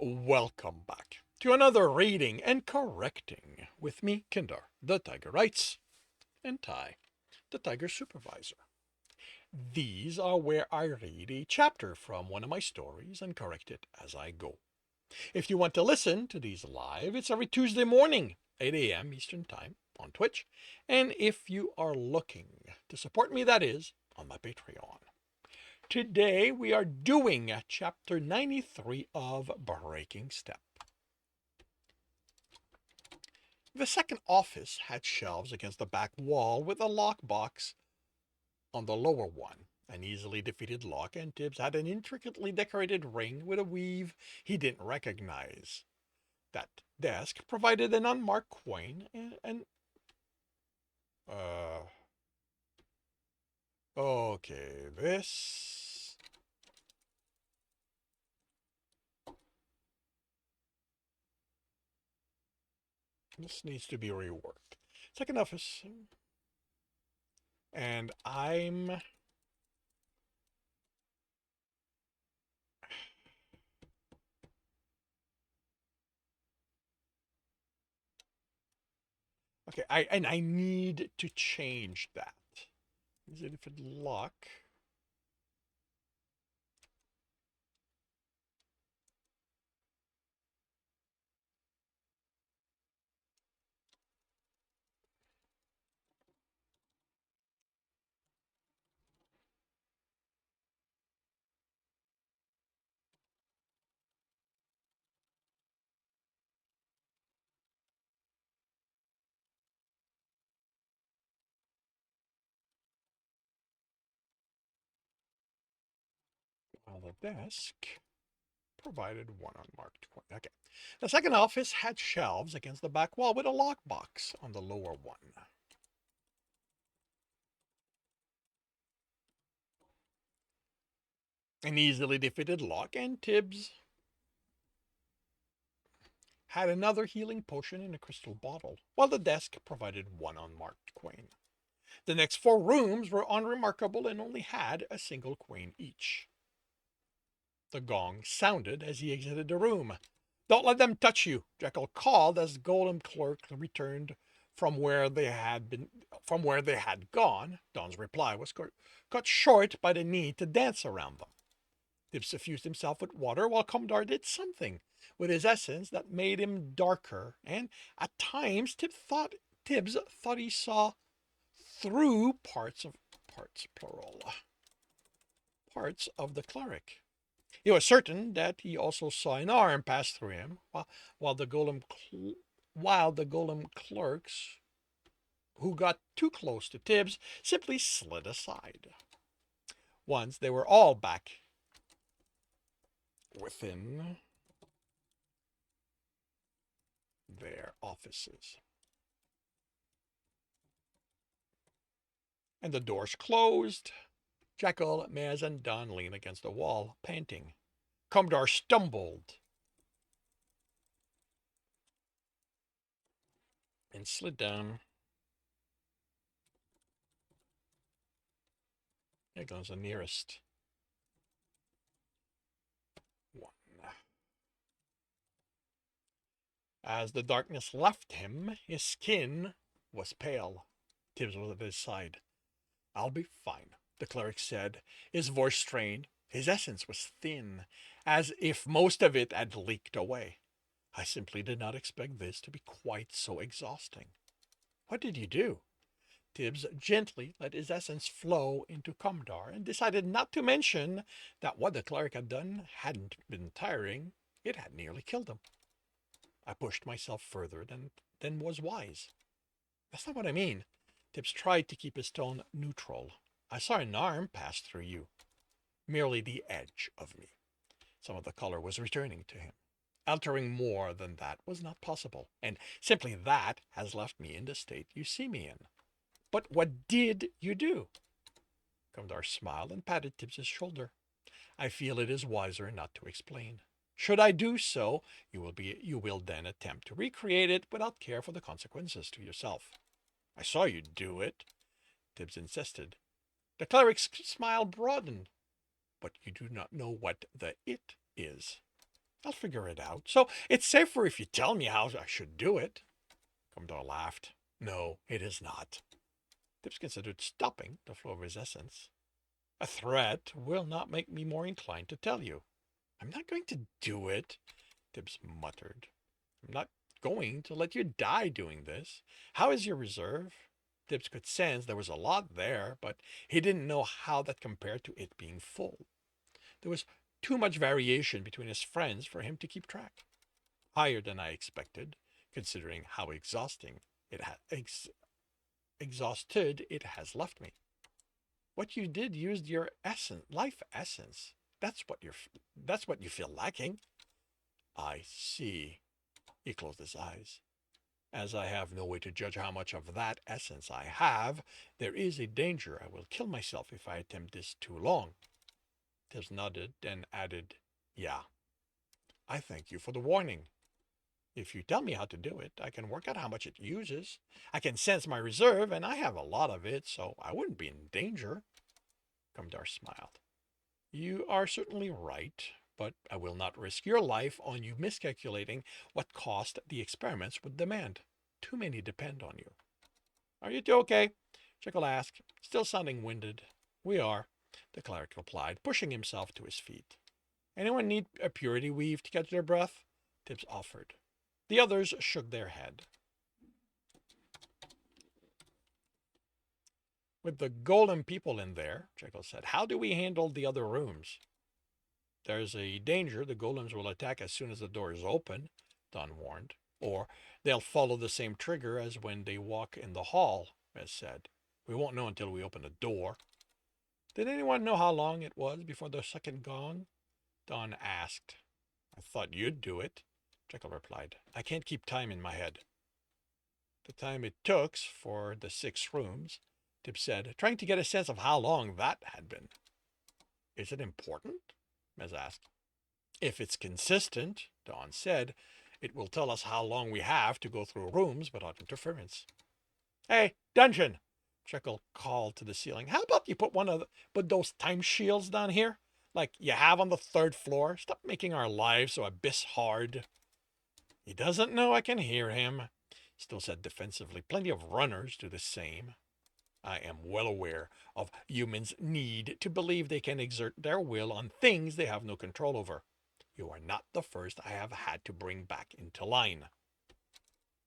Welcome back to another reading and correcting with me, Kinder, the Tiger Writes, and Ty, the Tiger Supervisor. These are where I read a chapter from one of my stories and correct it as I go. If you want to listen to these live, it's every Tuesday morning, 8 a.m. Eastern Time on Twitch. And if you are looking to support me, that is on my Patreon. Today we are doing chapter 93 of Breaking Step. The second office had shelves against the back wall with a lockbox on the lower one. An easily defeated lock, and Tibs had an intricately decorated ring with a weave he didn't recognize. That desk provided an unmarked coin and uh okay, this needs to be reworked. Second office, and I'm okay, I need to change that. Is it if it lock? Well, the desk provided one unmarked coin. Okay. The second office had shelves against the back wall with a lockbox on the lower one. An easily defeated lock, and Tibbs had another healing potion in a crystal bottle, while the desk provided one unmarked coin. The next four rooms were unremarkable and only had a single coin each. The gong sounded as he exited the room. "Don't let them touch you," Jekyll called as the golem clerk returned from where they had gone. Don's reply was cut short by the need to dance around them. Tib suffused himself with water while Commodore did something with his essence that made him darker, and at times Tibbs thought he saw through parts plural parts of the cleric. He was certain that he also saw an arm pass through him, while the golem clerks who got too close to Tibbs simply slid aside. Once they were all back within their offices, and the doors closed, Jekyll, Maz, and Don leaned against the wall, panting. Commodore stumbled and slid down. There goes the nearest one. As the darkness left him, his skin was pale. Tibbs was at his side. "I'll be fine," the cleric said, his voice strained. His essence was thin, as if most of it had leaked away. "I simply did not expect this to be quite so exhausting." "What did you do?" Tibbs gently let his essence flow into Commodore and decided not to mention that what the cleric had done hadn't been tiring. It had nearly killed him. "I pushed myself further than was wise." "That's not what I mean." Tibbs tried to keep his tone neutral. "I saw an arm pass through you. Merely the edge of me." Some of the color was returning to him. "Altering more than that was not possible, and simply that has left me in the state you see me in." "But what did you do?" Commodore smiled and patted Tibbs's shoulder. "I feel it is wiser not to explain. Should I do so, you will then attempt to recreate it without care for the consequences to yourself." "I saw you do it," Tibbs insisted. The cleric's smile broadened. "But you do not know what the it is." I'll figure it out. So it's safer if you tell me how I should do it. Commodore laughed. No, it is not. Tibbs considered stopping the flow of his essence. A threat will not make me more inclined to tell you. I'm not going to do it, Tibbs muttered. I'm not going to let you die doing this. How is your reserve? Tibbs could sense there was a lot there, but he didn't know how that compared to it being full. There was too much variation between his friends for him to keep track. Higher than I expected, considering how exhausted it has left me. What you did used your essence, life essence. That's what you feel lacking. I see. He closed his eyes. As I have no way to judge how much of that essence I have, there is a danger I will kill myself if I attempt this too long. Tibbs nodded and added, Yeah, I thank you for the warning. If you tell me how to do it, I can work out how much it uses. I can sense my reserve, and I have a lot of it, so I wouldn't be in danger. Kumdar smiled. You are certainly right, but I will not risk your life on you miscalculating what cost the experiments would demand. Too many depend on you. Are you two okay? Jekyll asked, still sounding winded. We are, the cleric replied, pushing himself to his feet. Anyone need a purity weave to catch their breath? Tibbs offered. The others shook their head. With the golem people in there, Jekyll said, how do we handle the other rooms? There's a danger the golems will attack as soon as the door is open, Don warned. Or they'll follow the same trigger as when they walk in the hall, Rez said. We won't know until we open the door. Did anyone know how long it was before the second gong? Don asked. I thought you'd do it, Jekyll replied. I can't keep time in my head. The time it took for the 6 rooms, Tib said, trying to get a sense of how long that had been. Is it important? Mez asked. If it's consistent, Don said, it will tell us how long we have to go through rooms without interference. Hey, Dungeon! Jekyll called to the ceiling. How about you put those time shields down here? Like you have on the 3rd floor? Stop making our lives so abyss hard. He doesn't know I can hear him, Still said defensively. Plenty of runners do the same. I am well aware of humans' need to believe they can exert their will on things they have no control over. You are not the first I have had to bring back into line.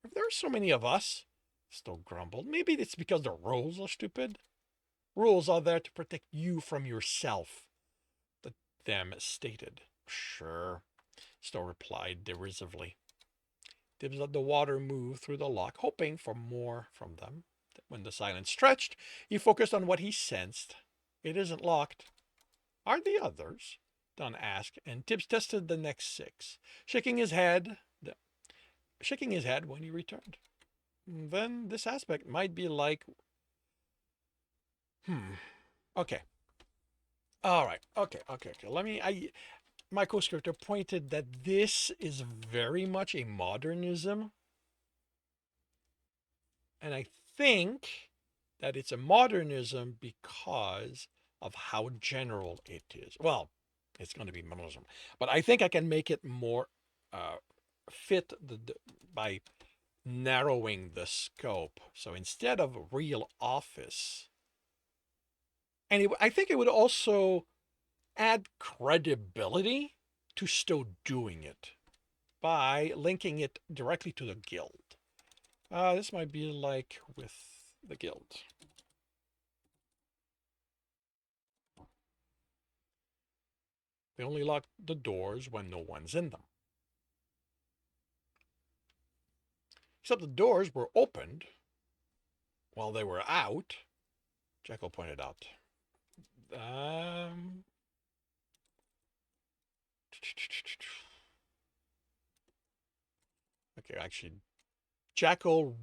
If there are so many of us, Stowe grumbled, maybe it's because the rules are stupid. Rules are there to protect you from yourself, the them stated. Sure, Stowe replied derisively. Tibbs let the water move through the lock, hoping for more from them. When the silence stretched, he focused on what he sensed. It isn't locked. Are the others? Don asked, and Tibbs tested the next 6, shaking his head when he returned. Then this aspect might be like... Okay. All right. Okay. My co-scriptor pointed that this is very much a modernism. And I think that it's a modernism because of how general it is. Well, it's going to be modernism. But I think I can make it more fit by narrowing the scope. So instead of real office, and I think it would also add credibility to still doing it by linking it directly to the guild. This might be like with the guild. They only lock the doors when no one's in them. Except the doors were opened while they were out, Jekyll pointed out. Okay, actually, Jekyll...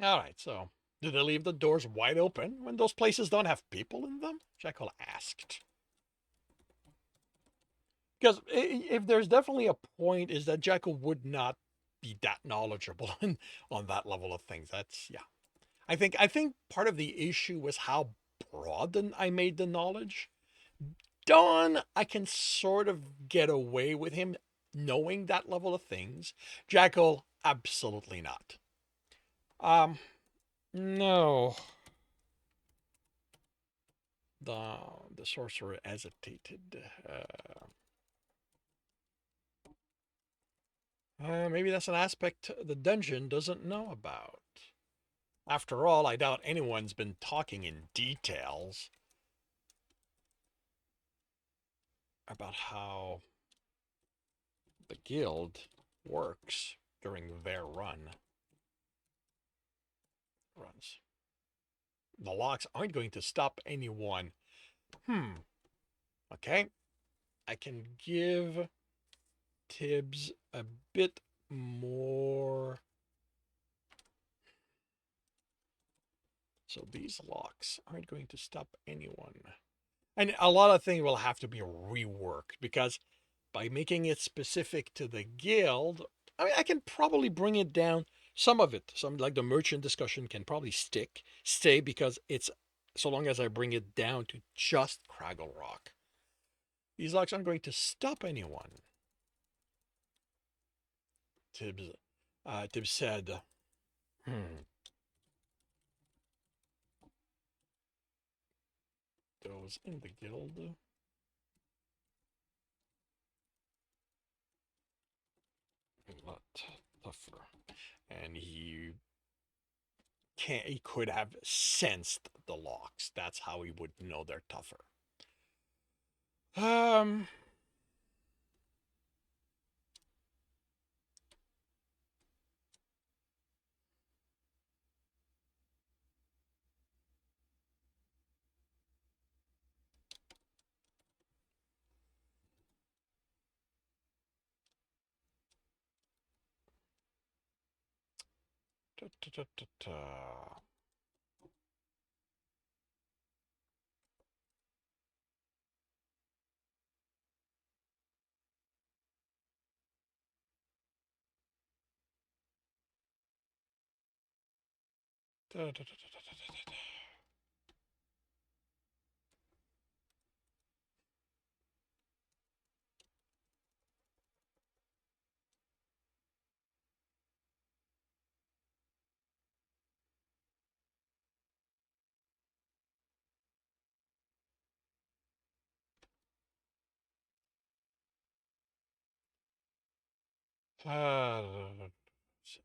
All right, so do they leave the doors wide open when those places don't have people in them? Jekyll asked. Because if there's definitely a point, is that Jekyll would not be that knowledgeable on that level of things. That's yeah. I think part of the issue was how broad I made the knowledge. Dawn, I can sort of get away with him knowing that level of things. Jackal, absolutely not. Um, no. The the sorcerer hesitated. Maybe that's an aspect the dungeon doesn't know about. After all, I doubt anyone's been talking in details about how the guild works during their runs. The locks aren't going to stop anyone. Okay. I can give Tibs a bit more. So these locks aren't going to stop anyone. And a lot of things will have to be reworked because by making it specific to the guild, I mean, I can probably bring it down. Some of it, some like the merchant discussion can probably stay because it's so long as I bring it down to just Craggle Rock. These locks aren't going to stop anyone. Tibbs, Tibbs said, those in the guild. A lot tougher. And he could have sensed the locks. That's how he would know they're tougher. Um da, da, da, da, da.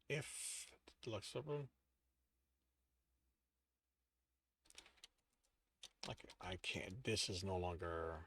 If it looks open. Okay, I can't. This is no longer.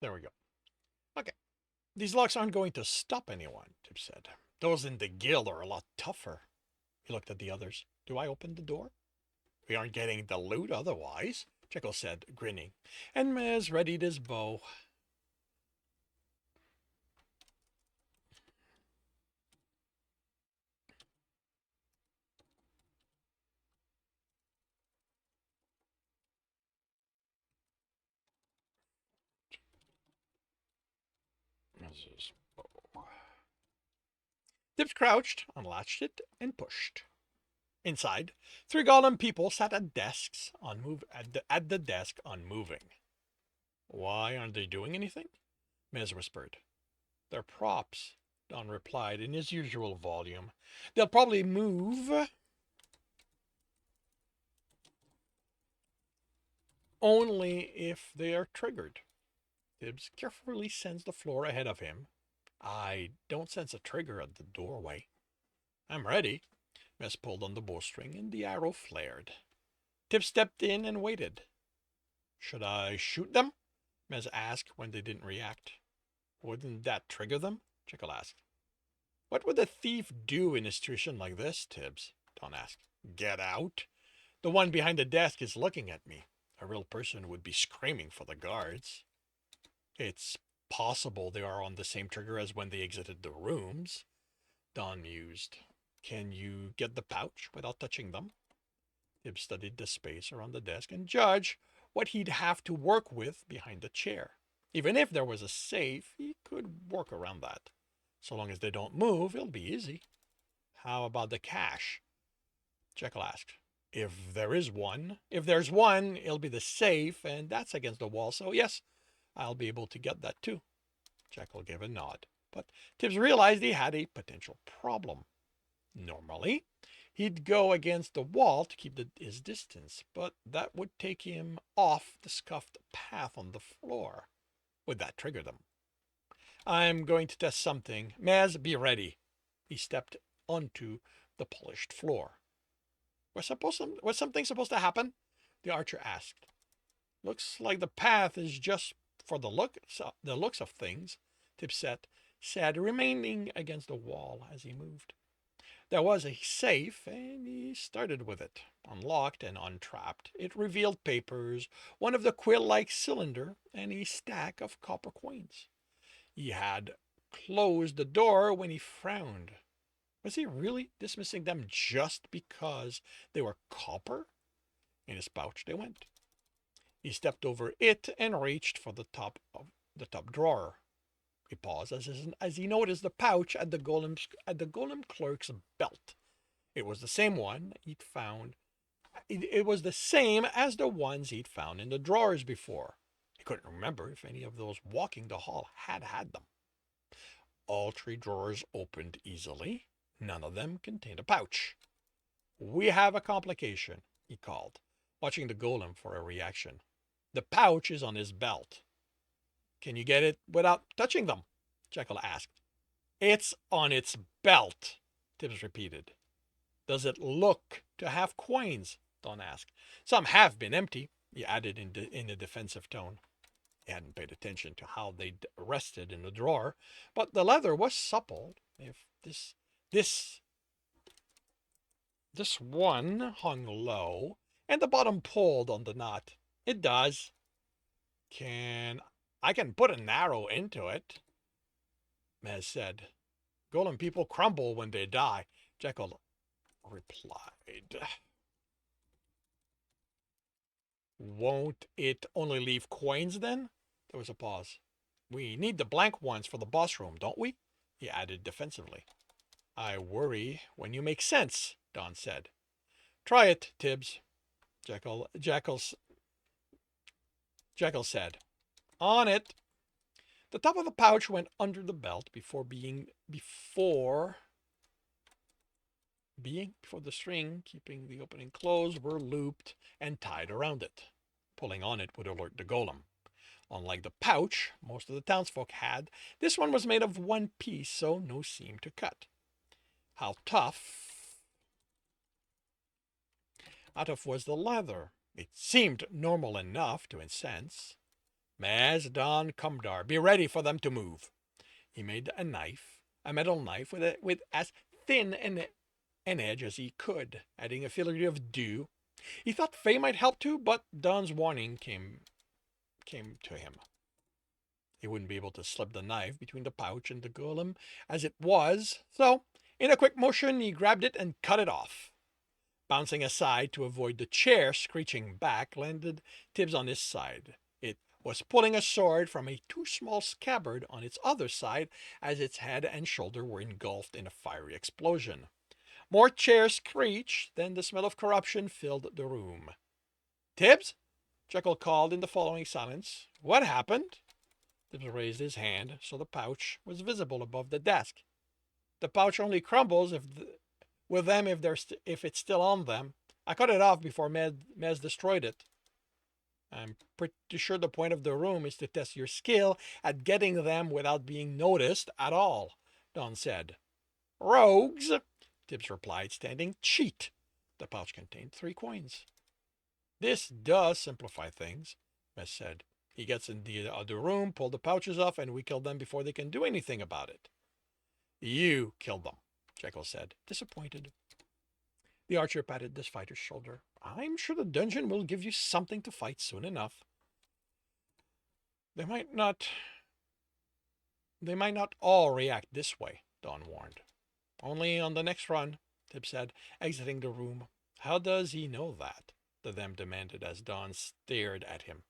There we go. Okay. These locks aren't going to stop anyone, Tip said. Those in the guild are a lot tougher. He looked at the others. Do I open the door? We aren't getting the loot otherwise, Jekyll said, grinning. And Mez readied his bow. Mez's bow. Tips crouched, unlatched it, and pushed. Inside, three golem people sat at desks at the desk unmoving. Why aren't they doing anything? Mez whispered. They're props, Don replied in his usual volume. They'll probably move only if they are triggered. Tibbs carefully sensed the floor ahead of him. I don't sense a trigger at the doorway. I'm ready. Mez pulled on the bowstring and the arrow flared. Tibs stepped in and waited. Should I shoot them? Mez asked when they didn't react. Wouldn't that trigger them? Jekyll asked. What would a thief do in a situation like this, Tibs? Don asked. Get out? The one behind the desk is looking at me. A real person would be screaming for the guards. It's possible they are on the same trigger as when they exited the rooms, Don mused. Can you get the pouch without touching them? Tibs studied the space around the desk and judged what he'd have to work with behind the chair. Even if there was a safe, he could work around that. So long as they don't move, it'll be easy. How about the cash? Jekyll asked. If there's one, it'll be the safe, and that's against the wall, so yes, I'll be able to get that too. Jekyll gave a nod, but Tibs realized he had a potential problem. Normally, he'd go against the wall to keep his distance, but that would take him off the scuffed path on the floor. Would that trigger them? I'm going to test something. Mez, be ready. He stepped onto the polished floor. Was something supposed to happen? The archer asked. Looks like the path is just for the looks of things, Tibs said, remaining against the wall as he moved. There was a safe, and he started with it. Unlocked and untrapped, it revealed papers, one of the quill-like cylinder, and a stack of copper coins. He had closed the door when he frowned. Was he really dismissing them just because they were copper? In his pouch they went. He stepped over it and reached for the top drawer. He paused as he noticed the pouch at the golem clerk's belt. It was the same one he'd found. It was the same as the ones he'd found in the drawers before. He couldn't remember if any of those walking the hall had them. All 3 drawers opened easily. None of them contained a pouch. We have a complication, he called, watching the golem for a reaction. The pouch is on his belt. Can you get it without touching them? Jekyll asked. It's on its belt, Tibs repeated. Does it look to have coins? Don asked. Some have been empty, he added in a defensive tone. He hadn't paid attention to how they'd rested in the drawer, but the leather was supple. If this one hung low, and the bottom pulled on the knot. It does. I can put an arrow into it, Mez said. Golem people crumble when they die, Jekyll replied. Won't it only leave coins then? There was a pause. We need the blank ones for the boss room, don't we? He added defensively. I worry when you make sense, Don said. Try it, Tibs, Jekyll said. On it. The top of the pouch went under the belt before the string keeping the opening closed were looped and tied around it. Pulling on it would alert the golem. Unlike the pouch most of the townsfolk had, this one was made of one piece, so no seam to cut. How tough was the leather? It seemed normal enough to incense. Mez, Don, Cumdar, be ready for them to move. He made a metal knife with as thin an edge as he could, adding a filigree of dew. He thought Faye might help too, but Don's warning came to him. He wouldn't be able to slip the knife between the pouch and the golem as it was, so in a quick motion he grabbed it and cut it off. Bouncing aside to avoid the chair screeching back, landed Tibs on his side. It was pulling a sword from a too small scabbard on its other side as its head and shoulder were engulfed in a fiery explosion. More chairs screeched, then the smell of corruption filled the room. Tibs? Jekyll called in the following silence. What happened? Tibs raised his hand so the pouch was visible above the desk. The pouch only crumbles if it's still on them. I cut it off before Mez destroyed it. I'm pretty sure the point of the room is to test your skill at getting them without being noticed at all, Don said. Rogues? Tibs replied, standing. Cheat! The pouch contained 3 coins. This does simplify things, Mez said. He gets in the other room, pull the pouches off, and we kill them before they can do anything about it. You killed them, Jekyll said, disappointed. The archer patted the fighter's shoulder. I'm sure the dungeon will give you something to fight soon enough. They might not all react this way, Dawn warned. Only on the next run, Tib said, exiting the room. How does he know that? The them demanded as Dawn stared at him.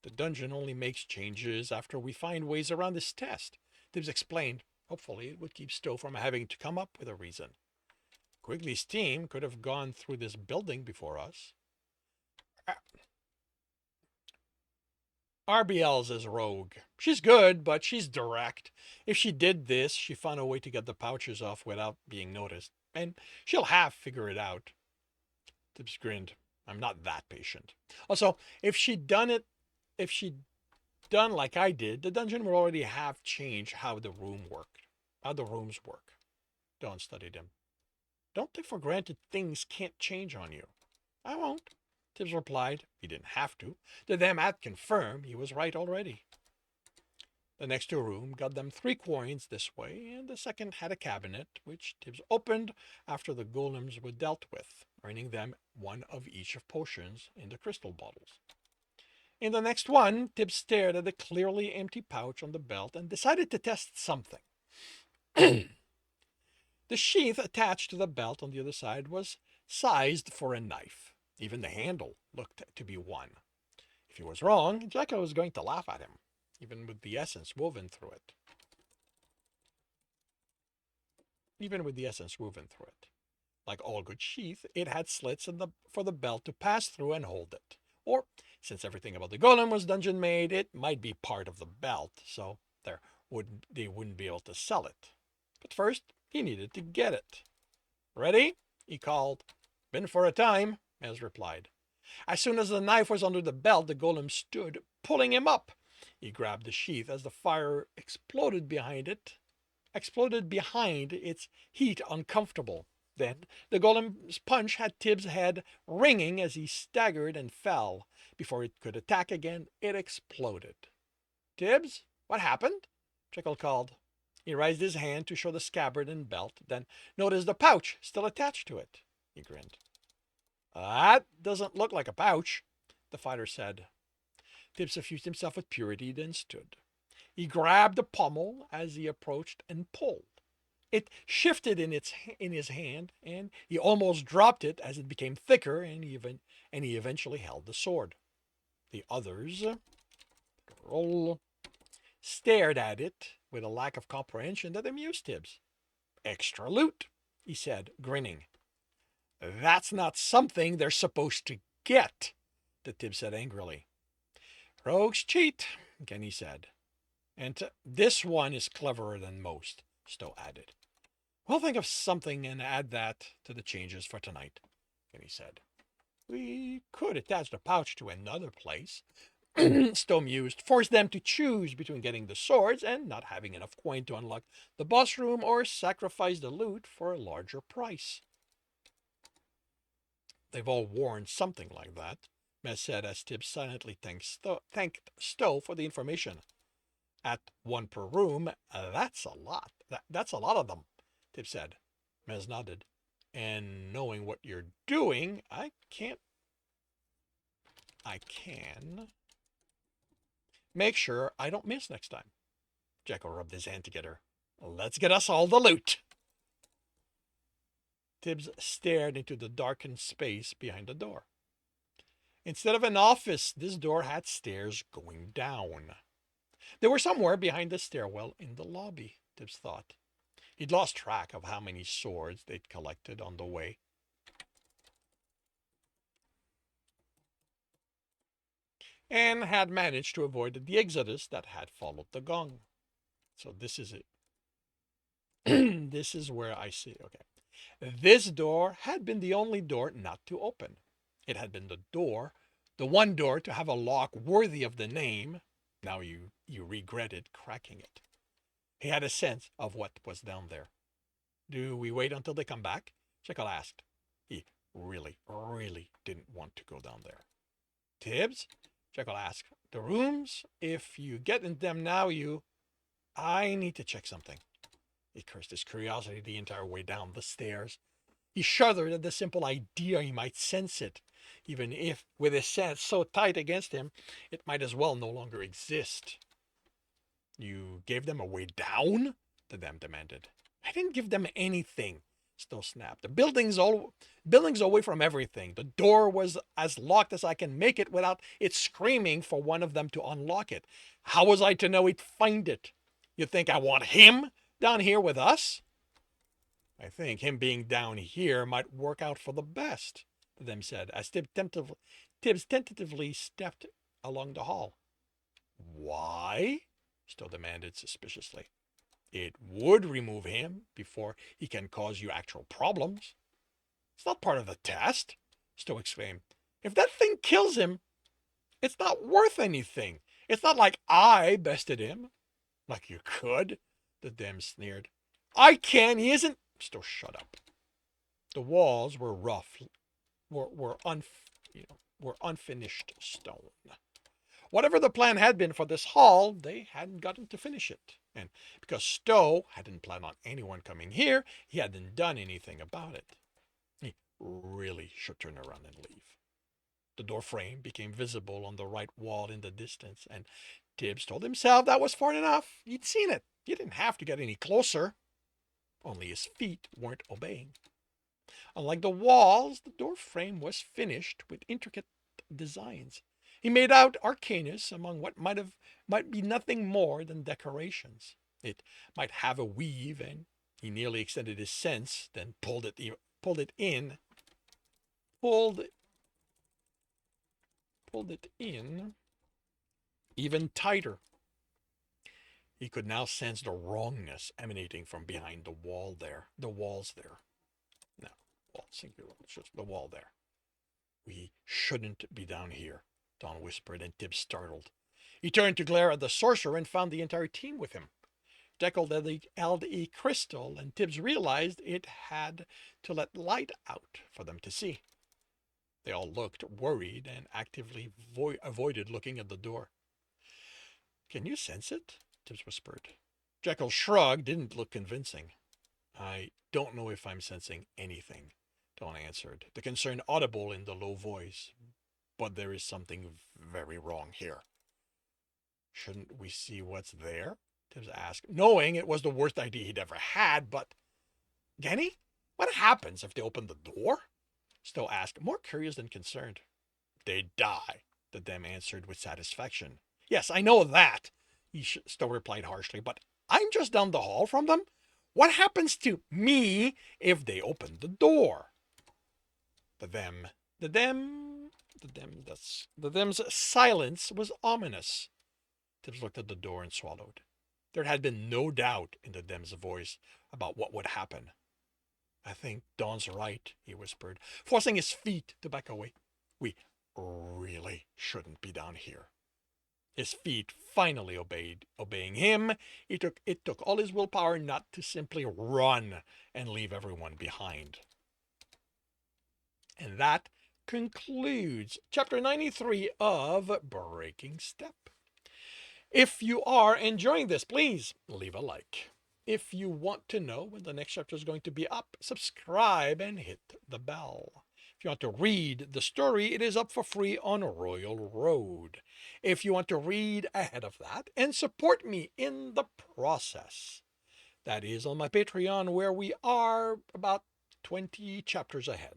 The dungeon only makes changes after we find ways around this test, Tibbs explained. Hopefully it would keep Stowe from having to come up with a reason. Quigley's team could have gone through this building before us. RBL's is rogue. She's good, but she's direct. If she did this, she found a way to get the pouches off without being noticed. And she'll have figured it out. Tibbs grinned. I'm not that patient. Also, if she'd done like I did, the dungeon would already have changed how the rooms work. Dawn studied him. Don't take for granted things can't change on you. I won't, Tibbs replied. He didn't have to. The them had confirmed he was right already. The next room got them 3 coins this way, and the second had a cabinet, which Tibbs opened after the golems were dealt with, earning them 1 of each of potions in the crystal bottles. In the next one, Tibbs stared at the clearly empty pouch on the belt and decided to test something. The sheath attached to the belt on the other side was sized for a knife. Even the handle looked to be 1. If he was wrong, Jekyll was going to laugh at him, even with the essence woven through it. Like all good sheath, it had slits for the belt to pass through and hold it. Or, since everything about the golem was dungeon made, it might be part of the belt, so they wouldn't be able to sell it. But first, he needed to get it. Ready? He called. Been for a time, Mez replied. As soon as the knife was under the belt, the golem stood, pulling him up. He grabbed the sheath as the fire exploded behind its heat uncomfortable. Then the golem's punch had Tibbs' head ringing as he staggered and fell. Before it could attack again, it exploded. Tibbs, what happened? Jekyll called. He raised his hand to show the scabbard and belt, then noticed the pouch still attached to it. He grinned. That doesn't look like a pouch, the fighter said. Tibbs suffused himself with purity, then stood. He grabbed the pommel as he approached and pulled. It shifted in his hand, and he almost dropped it as it became thicker, and he eventually held the sword. The others stared at it with a lack of comprehension that amused Tibbs. Extra loot, he said, grinning. That's not something they're supposed to get, the Tibbs said angrily. Rogues cheat, Kenny said. And this one is cleverer than most, Stowe added. We'll think of something and add that to the changes for tonight, Kenny said. We could attach the pouch to another place, Stowe mused, force them to choose between getting the swords and not having enough coin to unlock the boss room, or sacrifice the loot for a larger price. They've all worn something like that, Mez said as Tibbs silently thanked Stowe for the information. At 1 per room, that's a lot. That's a lot of them, Tibbs said. Mez nodded. And knowing what you're doing, I can make sure I don't miss next time. Jekyll rubbed his hand together. Let's get us all the loot. Tibbs stared into the darkened space behind the door. Instead of an office, this door had stairs going down. They were somewhere behind the stairwell in the lobby, Tibbs thought. He'd lost track of how many swords they'd collected on the way. And had managed to avoid the exodus that had followed the gong. So this is it. This is where I see. Okay. This door had been the only door not to open. It had been the one door to have a lock worthy of the name. Now you regretted cracking it. He had a sense of what was down there. Do we wait until they come back? Jekyll asked. He really didn't want to go down there. Tibbs? Jekyll asked. The rooms? If you get in them now, I need to check something. He cursed his curiosity the entire way down the stairs. He shuddered at the simple idea he might sense it, even if, with his sense so tight against him, it might as well no longer exist. You gave them a way down? The dam demanded. I didn't give them anything, Stowe snapped. The building's away from everything. The door was as locked as I can make it without it screaming for one of them to unlock it. How was I to know he'd find it? You think I want him down here with us? I think him being down here might work out for the best, the dam said, as Tibbs tentatively stepped along the hall. Why? Stowe demanded suspiciously. It would remove him before he can cause you actual problems. It's not part of the test, Stowe exclaimed. If that thing kills him, it's not worth anything. It's not like I bested him. Like you could, the dam sneered. I can, he isn't. Stowe, shut up. The walls were rough, were unfinished stone. Whatever the plan had been for this hall, they hadn't gotten to finish it. And because Stowe hadn't planned on anyone coming here, he hadn't done anything about it. He really should turn around and leave. The door frame became visible on the right wall in the distance, and Tibbs told himself that was far enough. He'd seen it. He didn't have to get any closer. Only his feet weren't obeying. Unlike the walls, the door frame was finished with intricate designs. He made out arcanus among what might be nothing more than decorations. It might have a weave, and he nearly extended his sense, then pulled it in even tighter. He could now sense the wrongness emanating from behind the walls there. No, well, singular, it's just the wall there. We shouldn't be down here, Don whispered, and Tibbs startled. He turned to glare at the sorcerer and found the entire team with him. Jekyll held a crystal, and Tibbs realized it had to let light out for them to see. They all looked worried and actively avoided looking at the door. Can you sense it? Tibbs whispered. Jekyll shrugged, didn't look convincing. I don't know if I'm sensing anything, Don answered, the concern audible in the low voice. But there is something very wrong here. Shouldn't we see what's there? Tibbs asked, knowing it was the worst idea he'd ever had, but... Genny, what happens if they open the door? Stowe asked, more curious than concerned. They die, the dam answered with satisfaction. Yes, I know that, Stowe replied harshly, but I'm just down the hall from them. What happens to me if they open the door? The them's silence was ominous. Tibbs looked at the door and swallowed. There had been no doubt in the dem's voice about what would happen. I think Don's right, he whispered, forcing his feet to back away. We really shouldn't be down here. His feet finally obeying him. It took all his willpower not to simply run and leave everyone behind. And that concludes chapter 93 of Breaking Step. If you are enjoying this, please leave a like. If you want to know when the next chapter is going to be up, subscribe and hit the bell. If you want to read the story, it is up for free on Royal Road. If you want to read ahead of that and support me in the process, that is on my Patreon, where we are about 20 chapters ahead.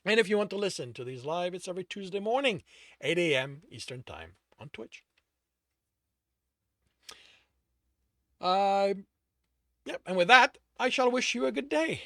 And if you want to listen to these live, it's every Tuesday morning, 8 a.m. Eastern Time on Twitch. And with that, I shall wish you a good day.